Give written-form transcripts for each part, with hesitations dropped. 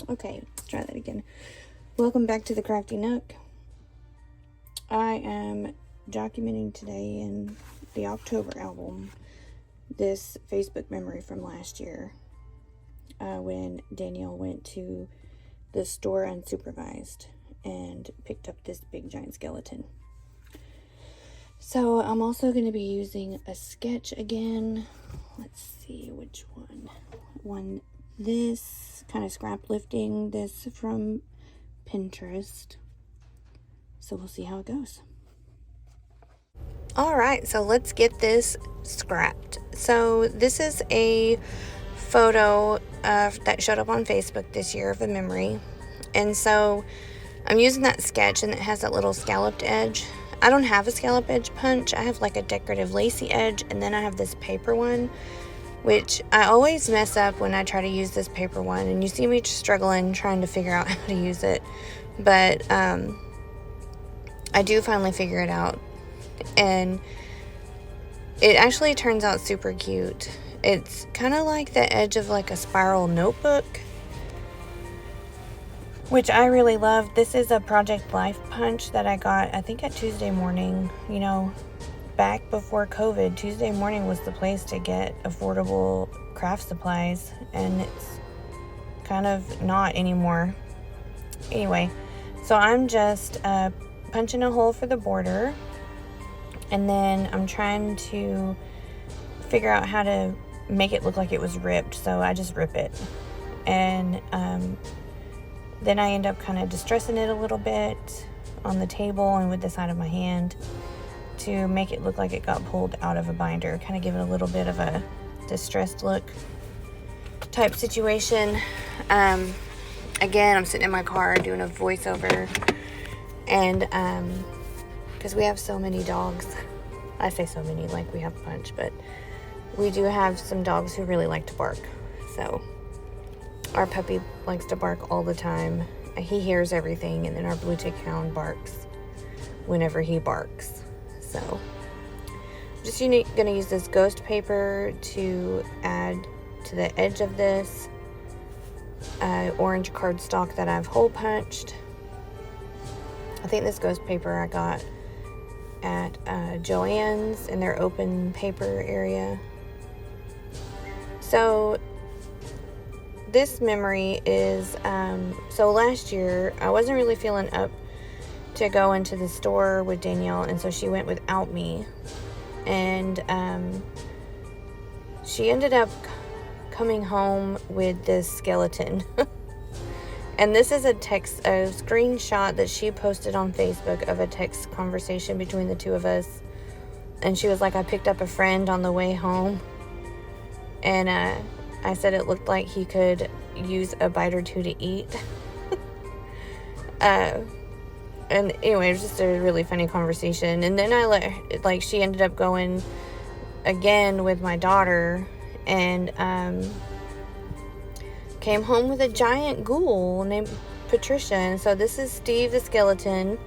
Okay, let's try that again. Welcome back to the Crafty Nook. I am documenting today in the October album this Facebook memory from last year when Danielle went to the store unsupervised and picked up this big giant skeleton. So I'm also going to be using a sketch again. Let's see which one. This kind of scrap lifting, this from Pinterest. So we'll see how it goes. Alright, so let's get this scrapped. So this is a photo that showed up on Facebook this year of a memory. And so I'm using that sketch, and it has that little scalloped edge. I don't have a scallop edge punch. I have like a decorative lacy edge, and then I have this paper one, which I always mess up when I try to use this paper one, and you see me struggling trying to figure out how to use it, but I do finally figure it out, and it actually turns out super cute. It's kind of like the edge of like a spiral notebook, which I really love. This is a Project Life punch that I got, I think, at Tuesday Morning. You know, back before COVID, Tuesday Morning was the place to get affordable craft supplies, and it's kind of not anymore. Anyway, so I'm just punching a hole for the border, and then I'm trying to figure out how to make it look like it was ripped, so I just rip it, and then I end up kind of distressing it a little bit on the table and with the side of my hand to make it look like it got pulled out of a binder, kind of give it a little bit of a distressed look type situation. Again, I'm sitting in my car doing a voiceover, and because we have so many dogs, I say so many like we have a bunch, but we do have some dogs who really like to bark. So our puppy likes to bark all the time. He hears everything, and then our blue tick hound barks whenever he barks. So I'm just going to use this ghost paper to add to the edge of this orange cardstock that I've hole punched. I think this ghost paper I got at Joann's in their open paper area. So this memory is, so last year I wasn't really feeling up to go into the store with Danielle, and so she went without me, and she ended up coming home with this skeleton. And this is a screenshot that she posted on Facebook of a text conversation between the two of us, and she was like, I picked up a friend on the way home, and I said it looked like he could use a bite or two to eat. And anyway, it was just a really funny conversation. And then she ended up going again with my daughter, and came home with a giant ghoul named Patricia. And so this is Steve the skeleton,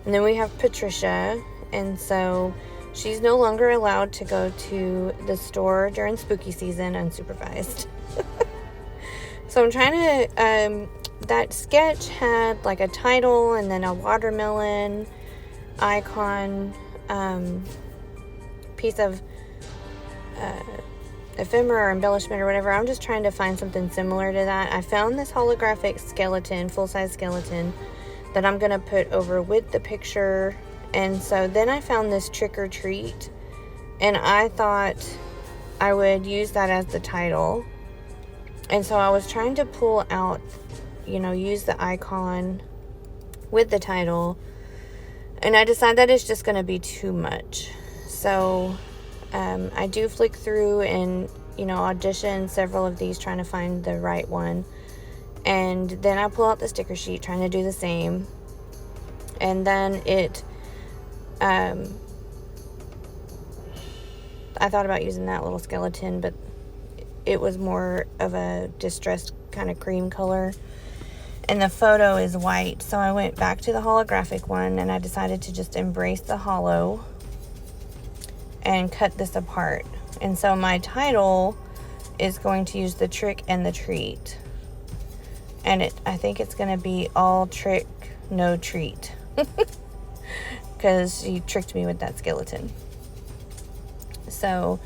and then we have Patricia, and so she's no longer allowed to go to the store during spooky season unsupervised. So I'm trying to, that sketch had like a title and then a watermelon icon, piece of ephemera or embellishment or whatever. I'm just trying to find something similar to that. I found this holographic skeleton, full-size skeleton, that I'm going to put over with the picture. And so then I found this trick or treat, and I thought I would use that as the title. And so I was trying to pull out, use the icon with the title, and I decided that it's just going to be too much. So I do flick through and, audition several of these trying to find the right one. And then I pull out the sticker sheet trying to do the same. And then I thought about using that little skeleton, but it was more of a distressed kind of cream color, and the photo is white. So I went back to the holographic one, and I decided to just embrace the hollow and cut this apart. And so my title is going to use the trick and the treat. And I think it's going to be all trick, no treat. Because she tricked me with that skeleton. So,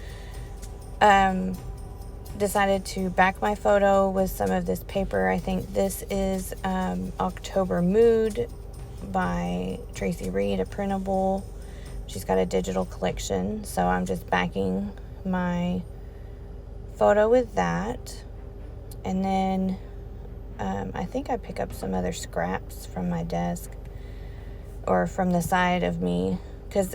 decided to back my photo with some of this paper. I think this is October Mood by Tracy Reed, a printable. She's got a digital collection, so I'm just backing my photo with that. And then I think I pick up some other scraps from my desk or from the side of me, because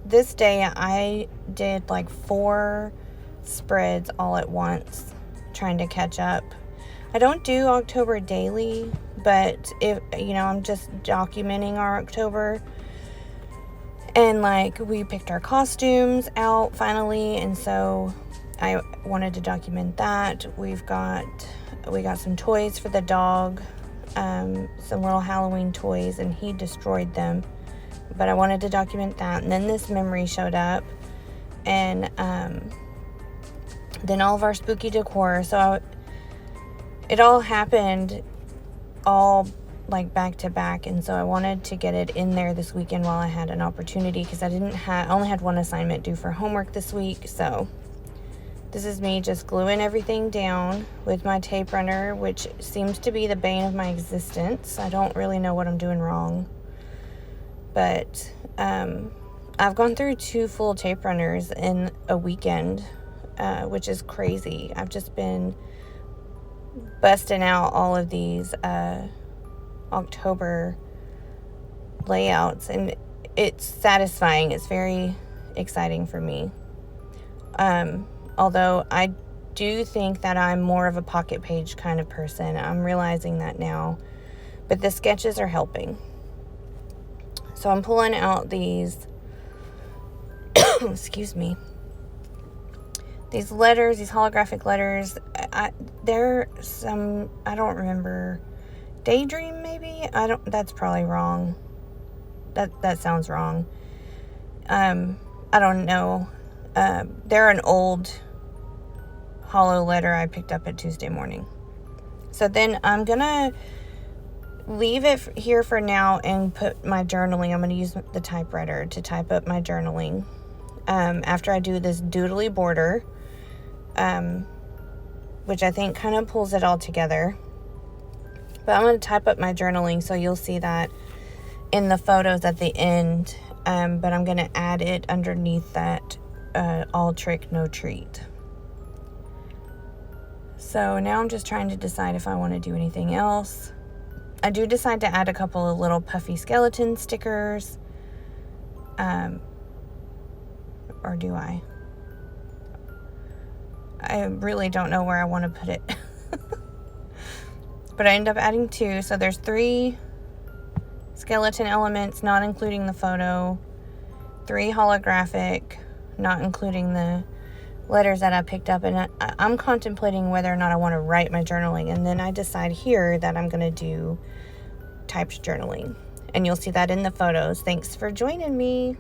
this day I did like 4 spreads all at once trying to catch up. I don't do October daily, but if I'm just documenting our October. And like, we picked our costumes out finally, and so I wanted to document that. We got some toys for the dog, some little Halloween toys, and he destroyed them, but I wanted to document that. And then this memory showed up, and then all of our spooky decor. So it all happened all like back to back, and so I wanted to get it in there this weekend while I had an opportunity, because I only had one assignment due for homework this week. So this is me just gluing everything down with my tape runner, which seems to be the bane of my existence. I don't really know what I'm doing wrong, but I've gone through 2 full tape runners in a weekend, which is crazy. I've just been busting out all of these October layouts, and it's satisfying. It's very exciting for me. Although I do think that I'm more of a pocket page kind of person. I'm realizing that now, but the sketches are helping. So I'm pulling out these excuse me, these letters, these holographic letters. They're some, I don't remember, Daydream maybe? That's probably wrong. That sounds wrong. I don't know. They're an old hollow letter I picked up at Tuesday morning. So then I'm gonna leave it here for now and put my journaling. I'm gonna use the typewriter to type up my journaling after I do this doodly border, which I think kind of pulls it all together. But I'm going to type up my journaling, so you'll see that in the photos at the end. But I'm going to add it underneath that all trick, no treat. So now I'm just trying to decide if I want to do anything else. I do decide to add a couple of little puffy skeleton stickers. Or do I? I really don't know where I want to put it. But I end up adding 2. So there's 3 skeleton elements, not including the photo. 3 holographic, not including the letters that I picked up. And I'm contemplating whether or not I want to write my journaling. And then I decide here that I'm going to do typed journaling. And you'll see that in the photos. Thanks for joining me.